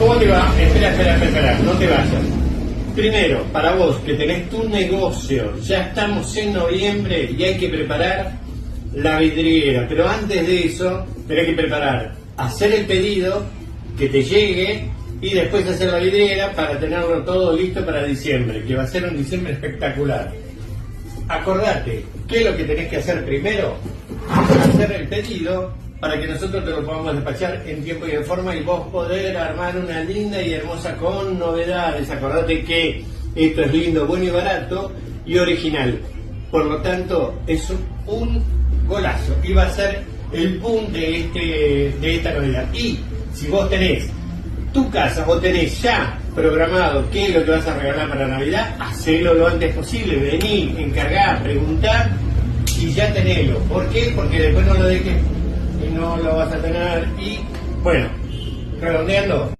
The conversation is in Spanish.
¿Cómo te va? Espera, no te vayas. Primero, para vos que tenés tu negocio, ya estamos en noviembre y hay que preparar la vidriera, pero antes de eso tenés que preparar, hacer el pedido, que te llegue y después hacer la vidriera para tenerlo todo listo para diciembre, que va a ser un diciembre espectacular. Acordate, ¿qué es lo que tenés que hacer primero? Hacer el pedido para que nosotros te lo podamos despachar en tiempo y en forma y vos poder armar una linda y hermosa con novedades. Acordate que esto es lindo, bueno y barato y original. Por lo tanto, es un golazo y va a ser el boom de esta Navidad. Y si vos tenés tu casa, vos tenés ya programado qué es lo que vas a regalar para Navidad, hacelo lo antes posible, vení, encargá, preguntá y ya tenelo. ¿Por qué? Porque después no lo dejes y no lo vas a tener. Y bueno, redondeando,